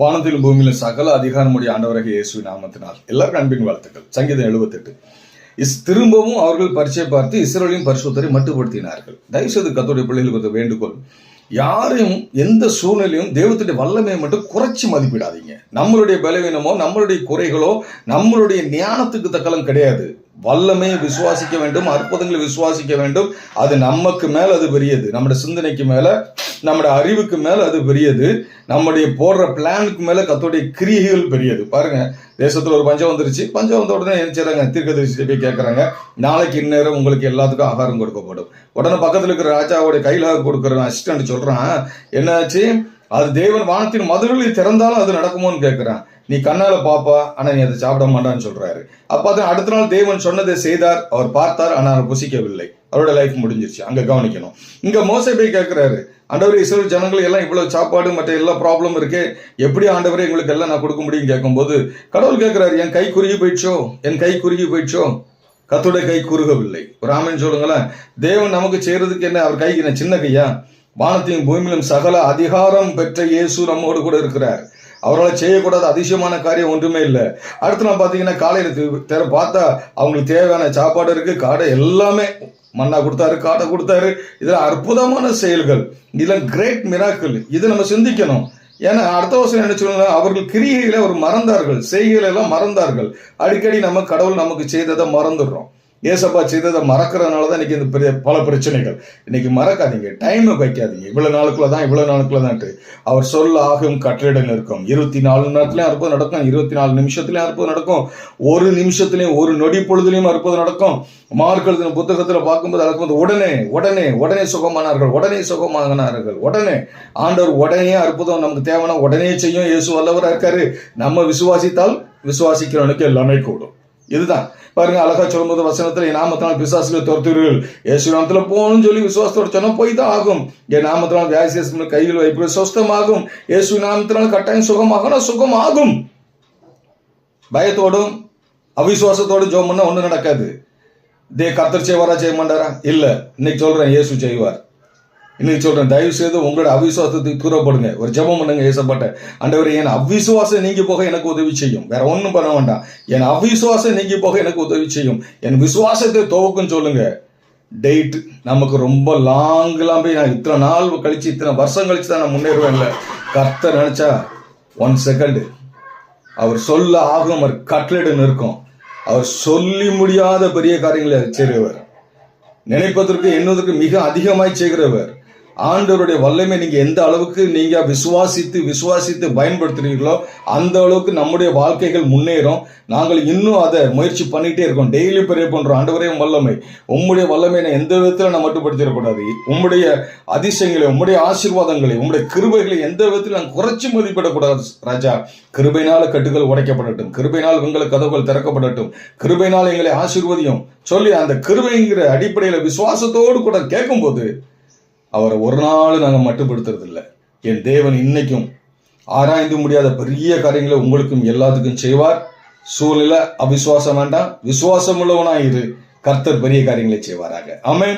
வானத்திலும் பூமியிலும் சகல அதிகாரமுடைய ஆண்டவராகிய இயேசு நாமத்தினால் எல்லாருக்கும் அன்பின் வாழ்த்துக்கள். சங்கீதம் 78. திரும்பவும் அவர்கள் பரீட்சை பார்த்து இஸ்ரவேலின் பரிசுத்தரை மட்டுப்படுத்தினார்கள். தயவுசெய்து கர்த்தருடைய பிள்ளைகளுக்கு வேண்டுகோள், யாரையும் எந்த சூழ்நிலையும் தெய்வத்துடைய வல்லமையை மட்டும் குறைச்சி மதிப்பிடாதீங்க. நம்மளுடைய பலவீனமோ நம்மளுடைய குறைகளோ நம்மளுடைய ஞானத்துக்கு தக்கலம் கிடையாது. வல்லமையை விசுவாசிக்க வேண்டும், அற்புதங்களை விசுவாசிக்க வேண்டும். அது நமக்கு மேல அது பெரியது, நம்முடைய சிந்தனைக்கு மேல நம்முடைய அறிவுக்கு மேல அது பெரியது, நம்முடைய போடுற பிளானுக்கு மேல கர்த்தருடைய கிரியைகள் பெரியது. பாருங்க, தேசத்துல ஒரு பஞ்சம் வந்துருச்சு. பஞ்சம் வந்த உடனே என்ன செய்றாங்க? தீர்க்கதரிசியை போய் கேட்கறாங்க, நாளைக்கு இந்நேரம் உங்களுக்கு எல்லாத்துக்கும் ஆகாரம் கொடுக்கப்படும். உடனே பக்கத்துல இருக்கிற ராஜாவுடைய கையில கொடுக்குற அசிஸ்டன்ட் சொல்றான், என்னாச்சு? அது தேவன் வானத்தின் மதுரையை திறந்தாலும் அது நடக்குமோன்னு கேட்கிறான். நீ கண்ணால பாப்பா, ஆனா நீ அதை சாப்பிட மாட்டான்னு சொல்றாரு. அப்ப அடுத்த நாள் தேவன் சொன்னதை செய்தார், அவர் பார்த்தார், ஆனா அவர் புசிக்கவில்லை. அவரோட லைஃப் முடிஞ்சிருச்சு. அங்க கவனிக்கணும். இங்க மோசே போய் கேட்கிறாரு, ஆண்டவரே இஸ்ரவேல் ஜனங்கள் எல்லாம் இவ்வளவு சாப்பாடு மற்ற எல்லா ப்ராப்ளம் இருக்கு, எப்படி ஆண்டவரே எங்களுக்கு எல்லாம் நான் கொடுக்க முடியும் கேட்கும்போது கடவுள் கேட்கிறாரு, என் கை குறுகி போயிடுச்சோ, என் கை குறுகி போயிடுச்சோ? கர்த்தருடைய கை குறுகவில்லை. ஒரு ஆமென் சொல்லுங்களேன். தேவன் நமக்கு செய்யறதுக்கு என்ன? அவர் கைக்கு என்ன சின்ன கையா? வானத்தையும் பூமியிலும் சகல அதிகாரம் பெற்ற இயேசு நம்மோடு கூட இருக்கிறார். அவரால் செய்யக்கூடாத அதிசயமான காரியம் ஒன்றுமே இல்லை. அடுத்து நான் பார்த்தீங்கன்னா காலையில பார்த்தா அவங்களுக்கு தேவையான சாப்பாடு இருக்கு, காடை எல்லாமே மண்ணா கொடுத்தாரு, காடை கொடுத்தாரு. இதுல அற்புதமான செயல்கள், இதுல கிரேட் மிராக்கிள். இது நம்ம சிந்திக்கணும். ஏன்னா அடுத்த வருஷம் என்ன சொல்லுங்க, அவர்கள் கிரியைகளை ஒரு மறந்தார்கள், செய்கைகளை எல்லாம் மறந்தார்கள். அடிக்கடி நம்ம கடவுள் நமக்கு செய்ததை மறந்துடுறோம். ஏசப்பா செய்ததை மறக்கிறதுனாலதான் இன்னைக்கு இந்த பெரிய பல பிரச்சனைகள். இன்னைக்கு மறக்காதீங்க, டைம் வைக்காதீங்க. இவ்வளவு நாளுக்குள்ளதான் இவ்வளவு நாளுக்குள்ளதான்ட்டு அவர் சொல்ல ஆகும் கட்டளைகள் இருக்கும். 24 மணி நேரத்திலயும் அற்புதம் நடக்கும், 24 நிமிஷத்துலயும் அற்புதம் நடக்கும், ஒரு நிமிஷத்துலயும் ஒரு நொடி பொழுதுலயும் அற்புதம் நடக்கும். மார்க் எழுதின புத்தகத்துல பார்க்கும்போது அதுக்கு உடனே உடனே உடனே சுகமானார்கள், உடனே சுகமானார்கள், உடனே ஆண்டவர் உடனே அற்புதம் நமக்கு தேவைன்னா உடனே செய்யும். இயேசு வல்லவரா இருக்காரு. நம்ம விசுவாசித்தால் விசுவாசிக்கிறவனுக்கு எல்லாமே கூடும். இதுதான் பாருங்க, அழகா சொல்லும்போது வசனத்துல, என் நாமத்தினால் பிசாசுகளை துரத்துவீர்கள், இயேசு நாமத்துல போகணும்னு சொல்லி விசுவாசத்தோட சொன்னா போய் தான் ஆகும். என் நாமத்தினால் வியாதிகள் கையில் வைப்பு சொஸ்தமாகும். இயேசு நாமத்தினால் கட்டாயம் சுகமாகணும், சுகமாகும். பயத்தோடும் அவிசுவாசத்தோடும் ஜெபம் பண்ணா ஒண்ணும் நடக்காது. கர்த்தர் செய்வாரா, செய்ய மாட்டாரா? இல்ல. இன்னைக்கு சொல்றேன், இயேசு செய்வார். இன்னைக்கு சொல்றேன், தயவு செய்து உங்களோட அவிசுவாசத்துக்கு தூரப்படுங்க. ஒரு ஜெபம் பண்ணுங்க ஏசப்பாட்ட, ஆண்டவரே என் அவிசுவாசம் நீங்கி போக எனக்கு உதவி செய்யும். வேற ஒன்றும் பண்ண வேண்டாம். என் அவிசுவாசம் நீங்கி போக எனக்கு உதவி செய்யும். என் விசுவாசத்தை துவக்கும் சொல்லுங்க. டேட் நமக்கு ரொம்ப லாங்லாம் போய் நான் இத்தனை நாள் கழிச்சு இத்தனை வருஷம் கழிச்சு தான் நான் முன்னேறுவேன். இல்லை, கர்த்தர் நினைச்சா 1 செகண்ட் அவர் சொல்ல ஆகும், அவர் கட்லெட்டுன்னு இருக்கும். அவர் சொல்லி முடியாத பெரிய காரியங்களை செய்கிறவர், நினைப்பதற்கு எண்ணுவதற்கு மிக அதிகமாய் செய்கிறவர். ஆண்டவருடைய வல்லமை நீங்க எந்த அளவுக்கு நீங்க விசுவாசித்து பயன்படுத்துறீங்களோ அந்த அளவுக்கு நம்முடைய வாழ்க்கைகள் முன்னேறும். நாங்கள் இன்னும் அதை முயற்சி பண்ணிட்டே இருக்கோம். டெய்லி ப்ரே பண்றோம், ஆண்டவரே வல்லமை, உம்முடைய வல்லமை எந்த விதத்துல நான் மட்டுப்படுத்திடக்கூடாது. உம்முடைய அதிசயங்களை, உம்முடைய ஆசீர்வாதங்களை, உம்முடைய கிருபைகளை எந்த விதத்தில் நான் குறைச்சி மதிப்பிடக்கூடாது. ராஜா, கிருபையினால கட்டுகள் உடைக்கப்படட்டும், கிருபையினால் உங்களுக்கு கதவுகள் திறக்கப்படட்டும், கிருபையினால் எங்களை ஆசீர்வதியும் சொல்லி அந்த கிருபைங்கிற அடிப்படையில விசுவாசத்தோடு கூட கேட்கும்போது அவரை ஒரு நாள் நாங்கள் மட்டுப்படுத்துறது இல்லை. என் தேவன் இன்னைக்கும் ஆராய்ந்து முடியாத பெரிய காரியங்களை உங்களுக்கும் எல்லாத்துக்கும் செய்வார். சூழ்நிலை அவிசுவாசம் வேண்டாம், விசுவாசம் உள்ளவனாயிரு, கர்த்தர் பெரிய காரியங்களை செய்வாராக. ஆமென்.